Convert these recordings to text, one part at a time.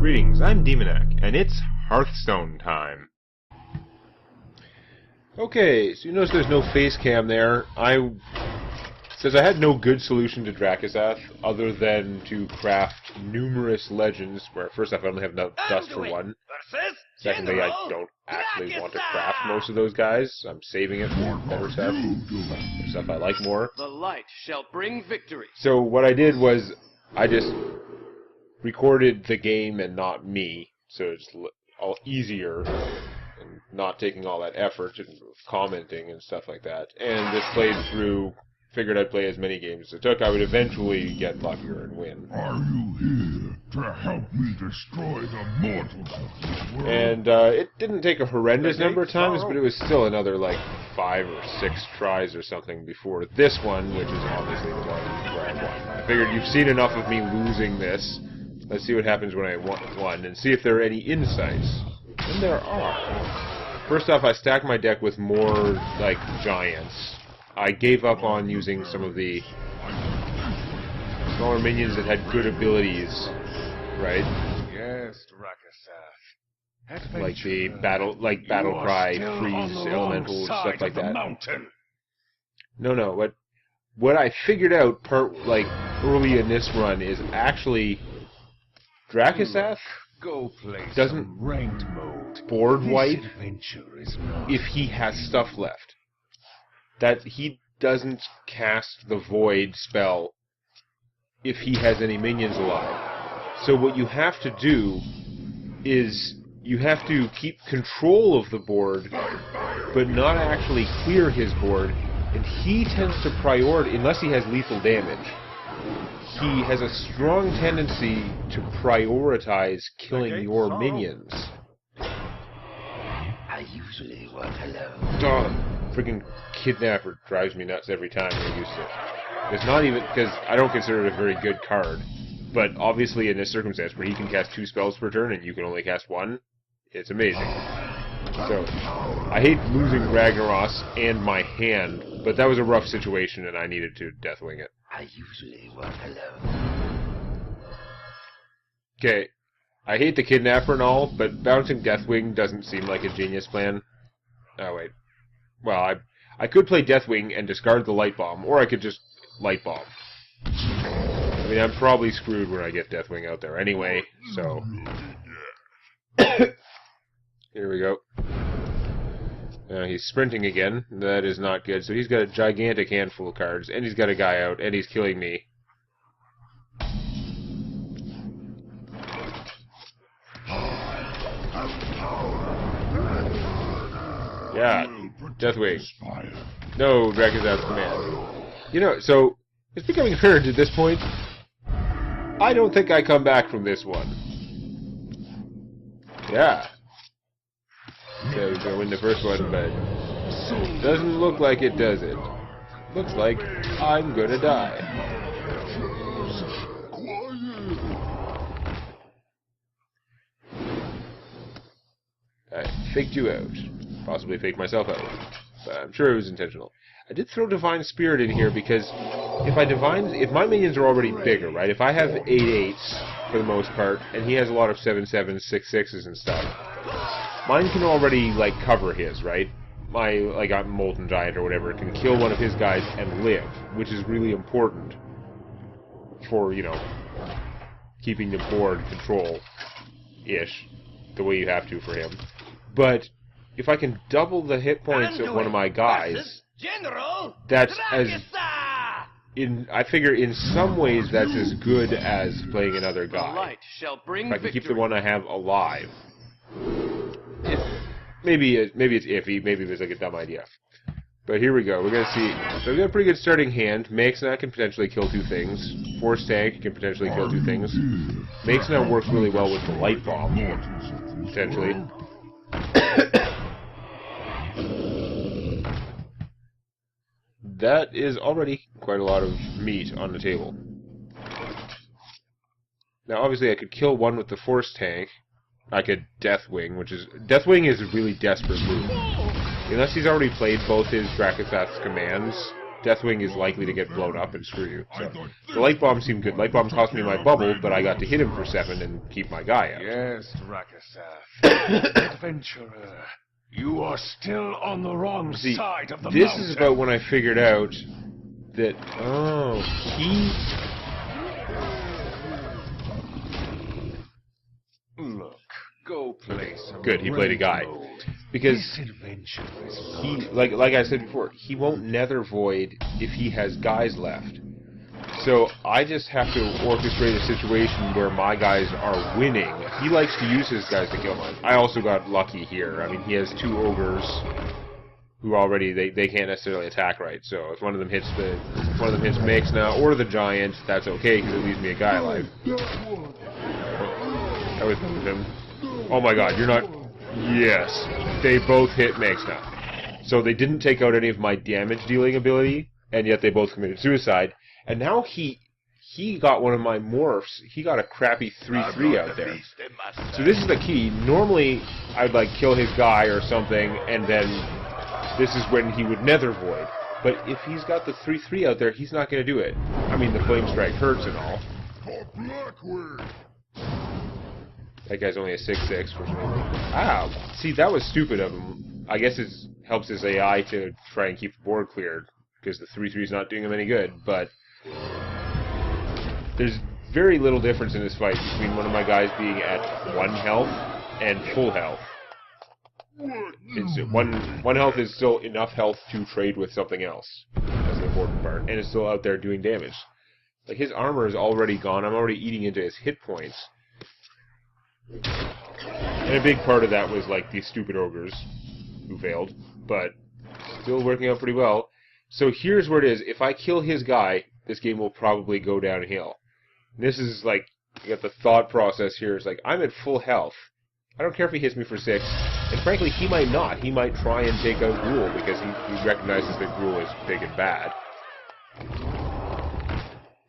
Greetings, I'm Demonac, and it's Hearthstone time. Okay, so you notice there's no face cam there. Since I had no good solution to Rakisath, other than to craft numerous legends, where first off I only have enough dust for one. Secondly, I don't actually want to craft most of those guys. I'm saving it for better stuff I like more. The light shall bring victory. So what I did was, I just recorded the game and not me, so it's all easier and not taking all that effort and commenting and stuff like that. And just played through, figured I'd play as many games as it took. I would eventually get luckier and win. Are you here to help me destroy the mortals of this world? And it didn't take a horrendous number of times, but it was still another like 5 or 6 tries or something before this one, which is obviously the one where I won. I figured you've seen enough of me losing this. Let's see what happens when I won, and see if there are any insights. And there are. First off, I stacked my deck with more, like, giants. I gave up on using some of the smaller minions that had good abilities, right? Yes, Rakisath. Like the battle cry, freeze, elemental, stuff like that. No. What I figured out early in this run is actually Rakisath doesn't ranked mode. board wipe If if he has stuff left. That he doesn't cast the Void spell if he has any minions alive. So what you have to do is you have to keep control of the board, but not actually clear his board, and he tends to prioritize, unless he has lethal damage, he has a strong tendency to prioritize killing your minions. I usually work alone. Freaking Kidnapper drives me nuts every time I use it. It's not even, because I don't consider it a very good card, but obviously in this circumstance where he can cast 2 spells per turn and you can only cast 1, it's amazing. So, I hate losing Ragnaros and my hand, but that was a rough situation and I needed to Deathwing it. I usually work alone. Okay, I hate the Kidnapper and all, but bouncing Deathwing doesn't seem like a genius plan. Oh, wait. Well, I could play Deathwing and discard the Light Bomb, or I could just Light Bomb. I mean, I'm probably screwed when I get Deathwing out there anyway, so... Here we go. He's sprinting again. That is not good. So he's got a gigantic handful of cards, and he's got a guy out, and he's killing me. Yeah, Deathwing. No, Rakisath's command. You know, so, it's becoming apparent at this point, I don't think I come back from this one. Yeah. So he's gonna win the first one, but doesn't look like it, does it? Looks like I'm gonna die. I faked you out. Possibly faked myself out. But I'm sure it was intentional. I did throw Divine Spirit in here because if my minions are already bigger, right? If I have 8/8s for the most part, and he has a lot of 7/7s, 6/6s and stuff, mine can already like cover his, right? My Molten Giant or whatever can kill one of his guys and live, which is really important for, you know, keeping the board control-ish, the way you have to for him. But if I can double the hit points of one of my guys, that's I figure in some ways that's as good as playing another guy. If I can keep the one I have alive. Maybe it's iffy, maybe it's like a dumb idea. But here we go, we're gonna see. So we've got a pretty good starting hand. Makesna can potentially kill 2 things. Force Tank can potentially kill 2 things. Makesna works really well with the Light Bomb, potentially. That is already quite a lot of meat on the table. Now, obviously, I could kill one with the Force Tank. I could Deathwing, Deathwing is a really desperate move. Unless he's already played both his Rakisath's commands, Deathwing is likely to get blown up and screw you. So the Light Bomb seemed good. Light Bomb cost me my bubble, but I got to hit him for 7 and keep my guy out. Yes, Rakisath. Adventurer, you are still on the wrong side of the mountain. This is about when I figured out that, oh, Look, go play some. Good, he played a guy. Because he, like I said before, he won't Nether Void if he has guys left. So I just have to orchestrate a situation where my guys are winning. He likes to use his guys to kill mine. I also got lucky here. I mean, he has 2 ogres who already they can't necessarily attack right. So if one of them hits Makes now or the giant, that's okay because it leaves me a guy alive. I was with him. Oh my God, you're not. Yes, they both hit Makes now. So they didn't take out any of my damage dealing ability, and yet they both committed suicide. And now he got one of my morphs. He got a crappy 3/3 out there. So this is the key. Normally, I'd like kill his guy or something, and then this is when he would Nether Void. But if he's got the 3/3 out there, he's not going to do it. I mean, the Flame Strike hurts and all. That guy's only a 6/6 for me. Ah, see, that was stupid of him. I guess it helps his AI to try and keep the board cleared, because the 3/3 is not doing him any good, but there's very little difference in this fight between one of my guys being at 1 health and full health. It's one health is still enough health to trade with something else. That's the important part. And it's still out there doing damage. Like, his armor is already gone. I'm already eating into his hit points. And a big part of that was, like, these stupid ogres who failed. But still working out pretty well. So here's where it is. If I kill his guy, this game will probably go downhill. And this is, like, you got the thought process here. It's like, I'm at full health. I don't care if he hits me for 6. And frankly, he might not. He might try and take out Gruul because he recognizes that Gruul is big and bad.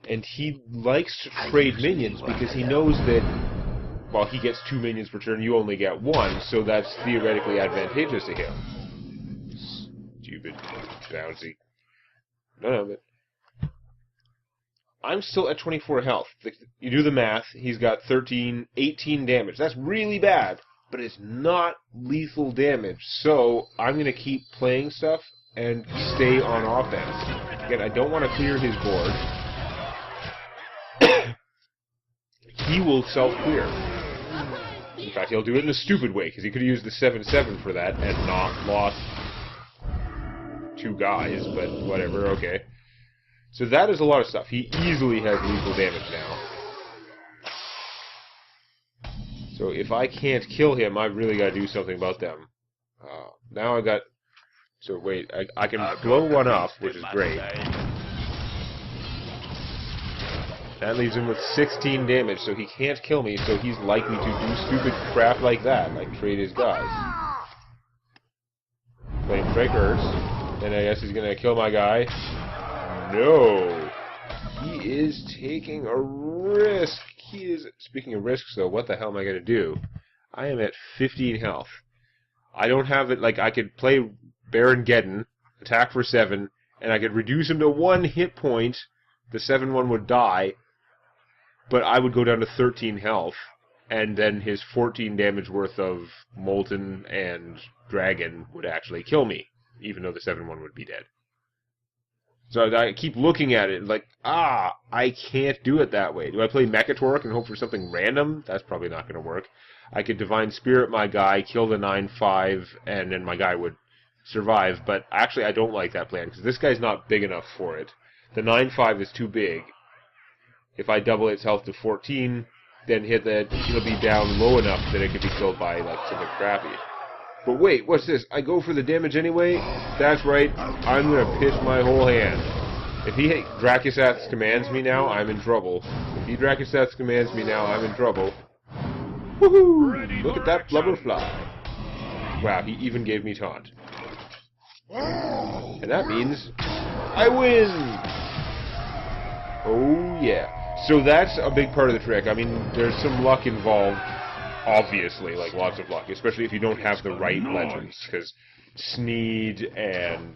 And he likes to trade minions because he knows that, well, he gets 2 minions per turn, you only get 1, so that's theoretically advantageous to him. Stupid, bouncy. No, but I'm still at 24 health. You do the math, he's got 18 damage. That's really bad, but it's not lethal damage. So I'm going to keep playing stuff and stay on offense. Again, I don't want to clear his board. He will self-clear. In fact, he'll do it in a stupid way, because he could have used the 7/7 for that and not lost 2 guys, but whatever, okay. So that is a lot of stuff. He easily has lethal damage now. So if I can't kill him, I've really got to do something about them. Now I got... So wait, I can blow one up, which is great. That leaves him with 16 damage, so he can't kill me, so he's likely to do stupid crap like that, like trade his guys. Flame Strike hurts. Then I guess he's going to kill my guy. No! He is taking a risk. He is... Speaking of risks, though, what the hell am I going to do? I am at 15 health. I don't have it... Like, I could play Baron Geddon, attack for 7, and I could reduce him to 1 hit point. The 7/1 would die, but I would go down to 13 health, and then his 14 damage worth of Molten and Dragon would actually kill me, even though the 7/1 would be dead. So I keep looking at it like, I can't do it that way. Do I play Mechatork and hope for something random? That's probably not going to work. I could Divine Spirit my guy, kill the 9/5, and then my guy would survive, but actually I don't like that plan, because this guy's not big enough for it. The 9/5 is too big. If I double its health to 14, then hit that, it'll be down low enough that it could be killed by, like, something crappy. But wait, what's this? I go for the damage anyway? That's right, I'm gonna pitch my whole hand. If he Rakisath commands me now, I'm in trouble. If he Rakisath commands me now, I'm in trouble. Woohoo! Look at that blubber fly. Wow, he even gave me taunt. And that means I win! Oh yeah. So that's a big part of the trick. I mean, there's some luck involved, obviously, like lots of luck, especially if you don't have the right legends, because Sneed and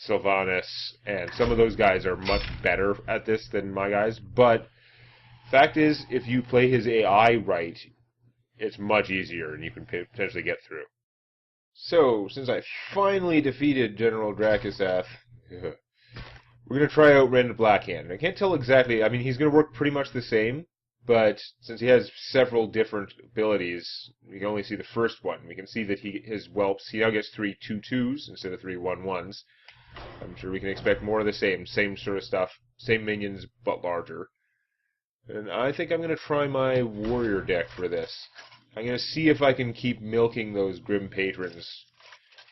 Sylvanas, and some of those guys are much better at this than my guys, but fact is, if you play his AI right, it's much easier and you can potentially get through. So, since I finally defeated General Rakisath, we're going to try out Rend Blackhand. I can't tell exactly, I mean, he's going to work pretty much the same, but since he has several different abilities, we can only see the first one. We can see that his whelps, he now gets 3 2/2s instead of 3 1/1s. I'm sure we can expect more of the same sort of stuff, same minions, but larger. And I think I'm going to try my warrior deck for this. I'm going to see if I can keep milking those Grim Patrons,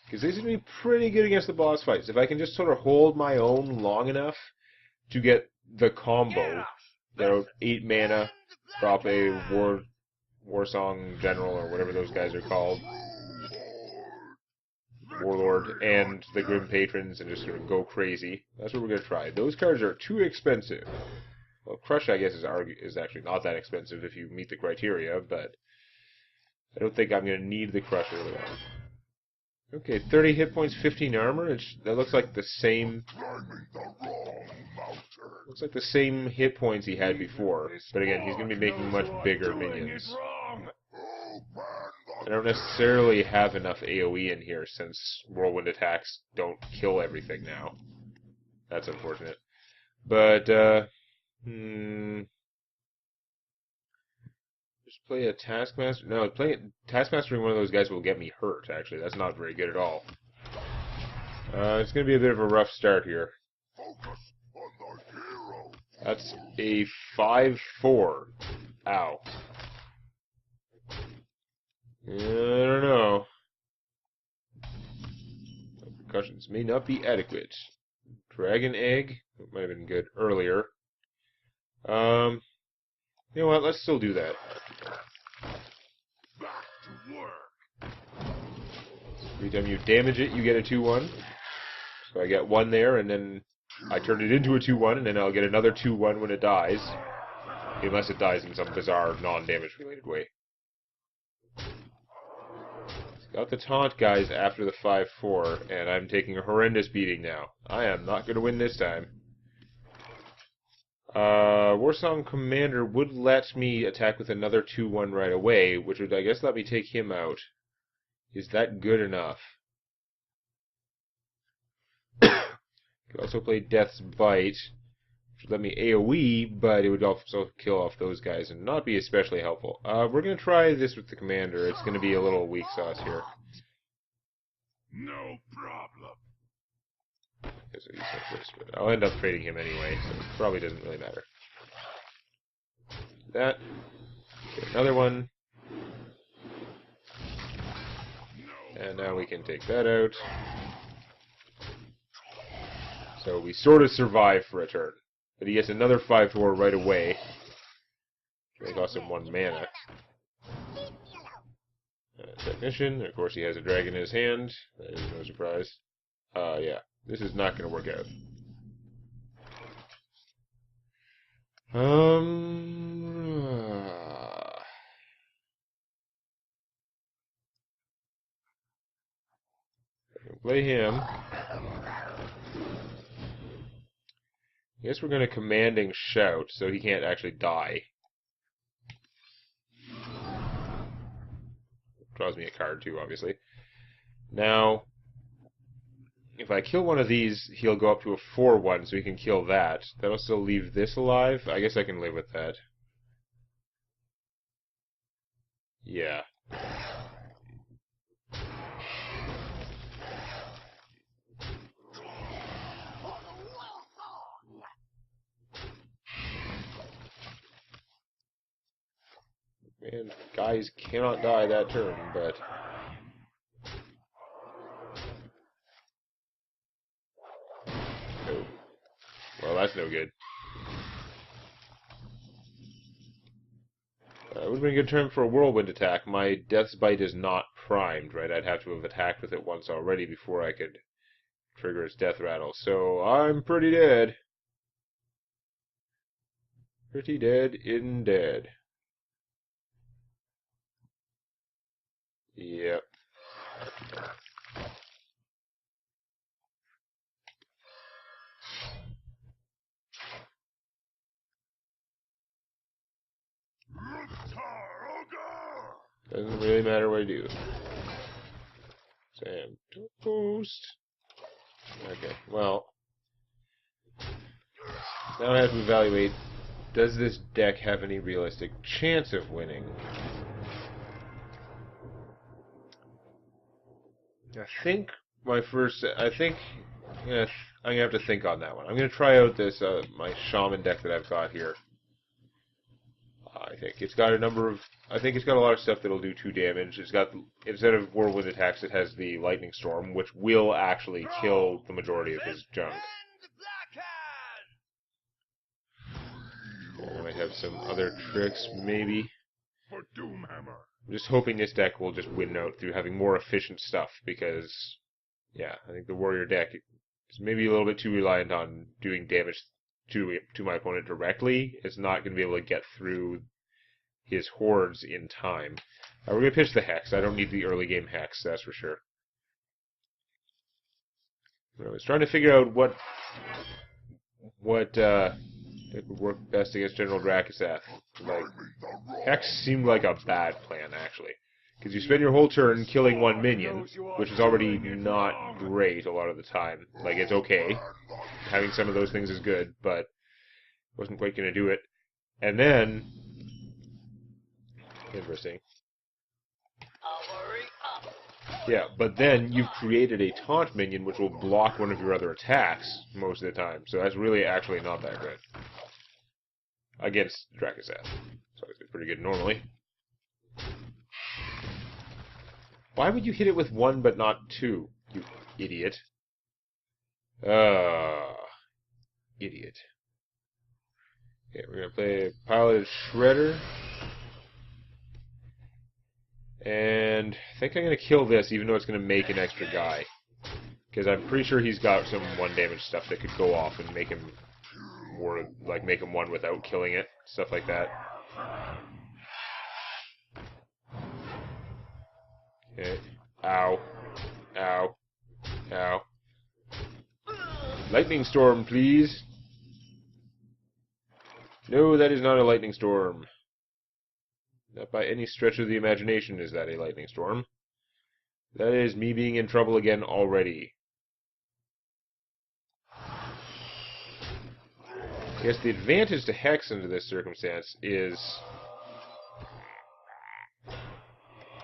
because they seem to be pretty good against the boss fights. If I can just sort of hold my own long enough to get the combo, they're 8 mana, drop a War Song General, or whatever those guys are called, Warlord, and the Grim Patrons, and just sort of go crazy. That's what we're going to try. Those cards are too expensive. Well, Crush, I guess, is actually not that expensive if you meet the criteria, but I don't think I'm going to need the Crush early on. Okay, 30 hit points, 15 armor. That looks like the same. Looks like the same hit points he had before, but again, he's going to be making much bigger minions. I don't necessarily have enough AoE in here since whirlwind attacks don't kill everything now. That's unfortunate. But, just play a Taskmaster? No, Taskmastering one of those guys will get me hurt, actually. That's not very good at all. It's going to be a bit of a rough start here. That's a 5/4. Ow. I don't know. Repercussions may not be adequate. Dragon Egg. That might have been good earlier. You know what? Let's still do that. Every time you damage it, you get a 2/1. So I get 1 there, and then I turn it into a 2/1, and then I'll get another 2/1 when it dies. Unless it dies in some bizarre, non-damage related way. Got the taunt guys after the 5/4, and I'm taking a horrendous beating now. I am not going to win this time. Warsong Commander would let me attack with another 2/1 right away, which would, I guess, let me take him out. Is that good enough? Could also play Death's Bite, which would let me AoE, but it would also kill off those guys and not be especially helpful. We're going to try this with the Commander. It's going to be a little weak sauce here. No problem. I'll end up trading him anyway, so it probably doesn't really matter. That. Get another one. And now we can take that out. So we sort of survive for a turn. But he gets another 5/4 right away. They cost him 1 mana. Technician. Of course, he has a dragon in his hand. That is no surprise. Yeah. This is not going to work out. Play him. I guess we're going to Commanding Shout, so he can't actually die. Draws me a card too, obviously. Now, if I kill one of these, he'll go up to a 4/1, so he can kill that. That'll still leave this alive. I guess I can live with that. Yeah. Man, guys cannot die that turn, but... Oh. Well, that's no good. It would have been a good turn for a whirlwind attack. My Death's Bite is not primed, right? I'd have to have attacked with it once already before I could trigger its death rattle. So I'm pretty dead. Pretty dead in dead. Yep. Doesn't really matter what I do. Sam Toast. Okay, well. Now I have to evaluate, does this deck have any realistic chance of winning? I think I'm gonna have to think on that one. I'm gonna try out this my shaman deck that I've got here. I think it's got a lot of stuff that'll do 2 damage. It's got, instead of whirlwind attacks, it has the lightning storm, which will actually kill the majority of his junk. I might have some other tricks, maybe. I'm just hoping this deck will just win out through having more efficient stuff, because, yeah, I think the warrior deck is maybe a little bit too reliant on doing damage to my opponent directly. It's not going to be able to get through his hordes in time. We're going to pitch the Hex. I don't need the early game Hex, that's for sure. I was trying to figure out what it would work best against General Rakisath. Like, Hex seemed like a bad plan, actually. Because you spend your whole turn killing 1 minion, which is already not great a lot of the time. Like, it's okay. Having some of those things is good, but wasn't quite going to do it. And then... Interesting. Yeah, but then you've created a taunt minion which will block one of your other attacks most of the time. So that's really actually not that good. Against Rakisath. So it's pretty good normally. Why would you hit it with 1 but not 2, you idiot? Idiot. Okay, we're going to play Piloted Shredder. And I think I'm going to kill this, even though it's going to make an extra guy. Because I'm pretty sure he's got some 1 damage stuff that could go off and make him more, like, make him 1 without killing it. Stuff like that. Okay. Ow. Ow. Ow. Lightning storm, please. No, that is not a lightning storm. Not by any stretch of the imagination is that a lightning storm. That is me being in trouble again already. I guess the advantage to Hex under this circumstance is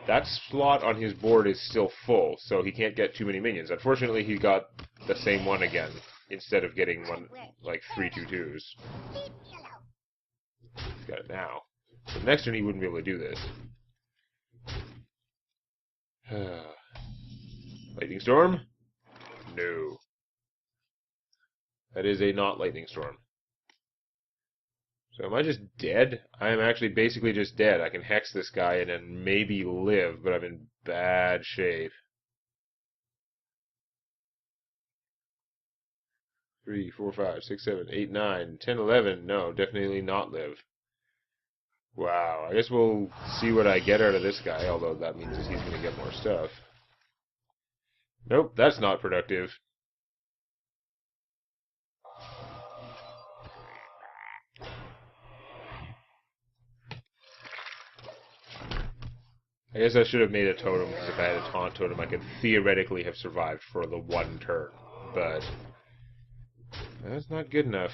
that slot on his board is still full, so he can't get too many minions. Unfortunately, he got the same one again, instead of getting 3 2/2s. He's got it now. So next turn he wouldn't be able to do this. Lightning Storm? No. That is a not Lightning Storm. So am I just dead? I am actually basically just dead. I can Hex this guy and then maybe live, but I'm in bad shape. 3, 4, 5, 6, 7, 8, 9, 10, 11. No, definitely not live. Wow, I guess we'll see what I get out of this guy, although that means he's going to get more stuff. Nope, that's not productive. I guess I should have made a totem, because if I had a taunt totem, I could theoretically have survived for the 1 turn. But that's not good enough.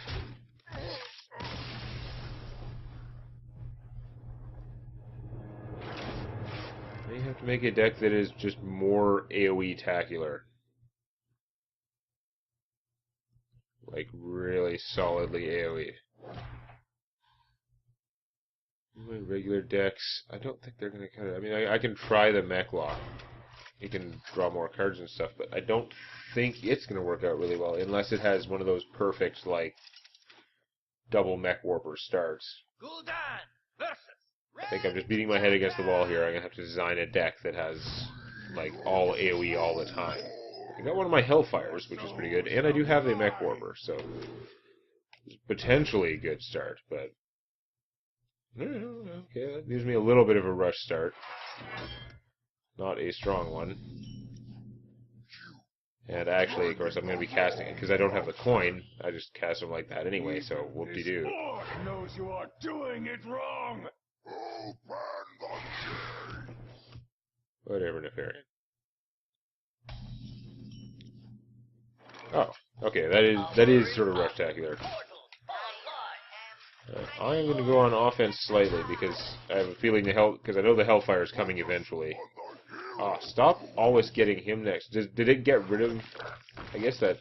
I have to make a deck that is just more AoE-tacular. Like, really solidly AoE. My regular decks, I don't think they're going to cut it. I mean, I can try the mech lock. You can draw more cards and stuff, but I don't think it's going to work out really well, unless it has one of those perfect, like, double mech warper starts. I think I'm just beating my head against the wall here. I'm going to have to design a deck that has, like, all AoE all the time. I got one of my Hellfires, which is pretty good, and I do have a mech warper, so it's potentially a good start, but okay, that gives me a little bit of a rush start. Not a strong one. And actually, of course, I'm going to be casting it, because I don't have the coin. I just cast them like that anyway, so whoop-de-doo. This knows you are doing it wrong! Whatever, Nefarian. Oh, okay, that is sort of rectacular. I am going to go on offense slightly because I have a feeling because I know the Hellfire is coming eventually. Ah, stop always getting him next. Did it get rid of? I guess that.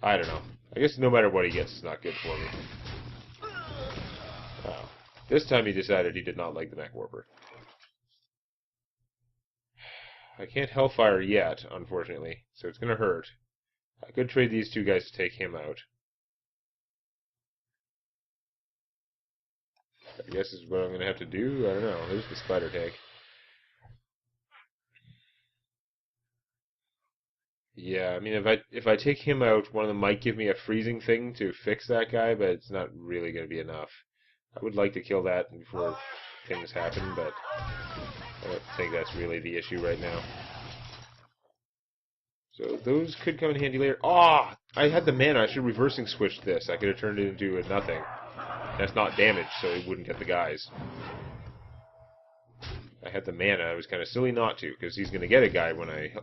I don't know. I guess no matter what he gets, it's not good for me. Oh, this time he decided he did not like the Mech Warper. I can't Hellfire yet, unfortunately, so it's going to hurt. I could trade these two guys to take him out. I guess is what I'm going to have to do. I don't know. There's the spider tank. Yeah, I mean, if I take him out, one of them might give me a freezing thing to fix that guy, but it's not really going to be enough. I would like to kill that before things happen, but I don't think that's really the issue right now. So those could come in handy later. Ah, I had the mana. I should have reversing switched this. I could have turned it into a nothing. That's not damage, so it wouldn't get the guys. I had the mana. I was kind of silly not to, because he's going to get a guy when I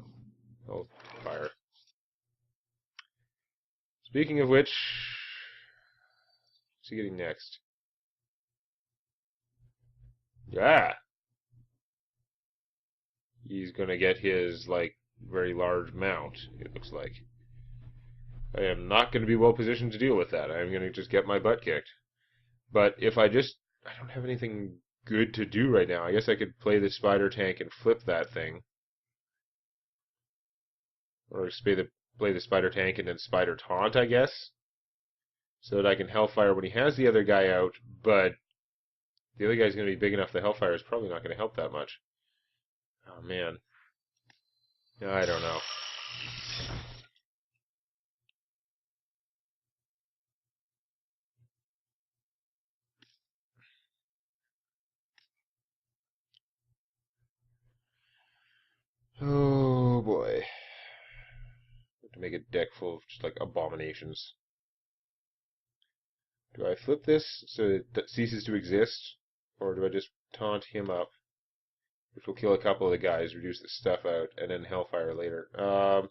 fire. Speaking of which, what's he getting next? Yeah! He's going to get his, like, very large mount, it looks like. I am not going to be well positioned to deal with that. I'm going to just get my butt kicked. But if I don't have anything good to do right now. I guess I could play the spider tank and flip that thing. Or play the spider tank and then spider taunt, I guess. So that I can Hellfire when he has the other guy out, but the other guy's going to be big enough the Hellfire is probably not going to help that much. Oh, man. I don't know. Oh, boy. I have to make a deck full of just, like, abominations. Do I flip this so it ceases to exist? Or do I just taunt him up? Which will kill a couple of the guys, reduce the stuff out, and then Hellfire later. I'm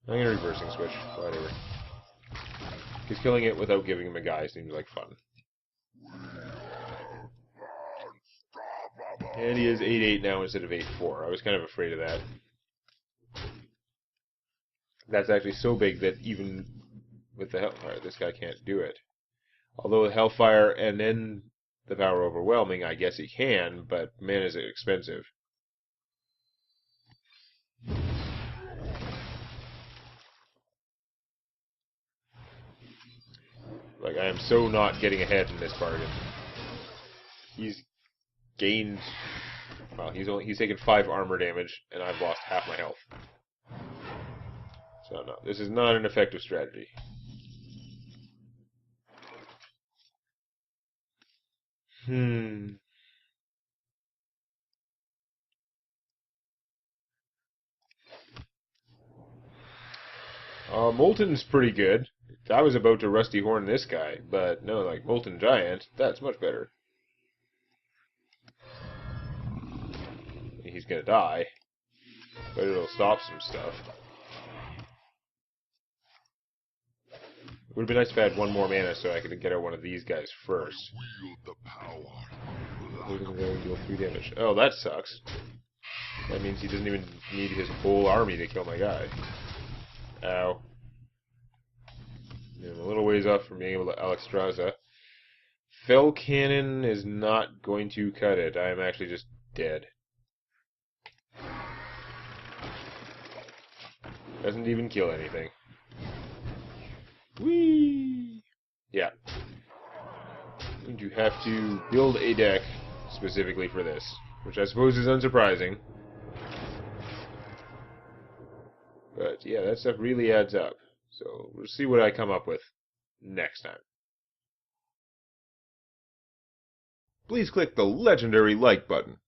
going to reversing switch. Whatever. Because killing it without giving him a guy seems like fun. And he is 8-8 now instead of 8-4. I was kind of afraid of that. That's actually so big that even with the Hellfire, this guy can't do it. Although with Hellfire and then the Power Overwhelming, I guess he can, but man, is it expensive. Like, I am so not getting ahead in this bargain. He's gained... Well, he's taken 5 armor damage, and I've lost half my health. So no, this is not an effective strategy. Molten's pretty good. I was about to Rusty Horn this guy, but no, like, Molten Giant, that's much better. He's gonna die, but it'll stop some stuff. It would have been nice if I had one more mana so I could get out one of these guys first. Deal 3 damage. Oh, that sucks. That means he doesn't even need his whole army to kill my guy. Ow. I'm a little ways off from being able to Alexstrasza. Fell Cannon is not going to cut it. I am actually just dead. Doesn't even kill anything. Whee! Yeah. I'm going to have to build a deck specifically for this, which I suppose is unsurprising. But yeah, that stuff really adds up. So we'll see what I come up with next time. Please click the legendary like button.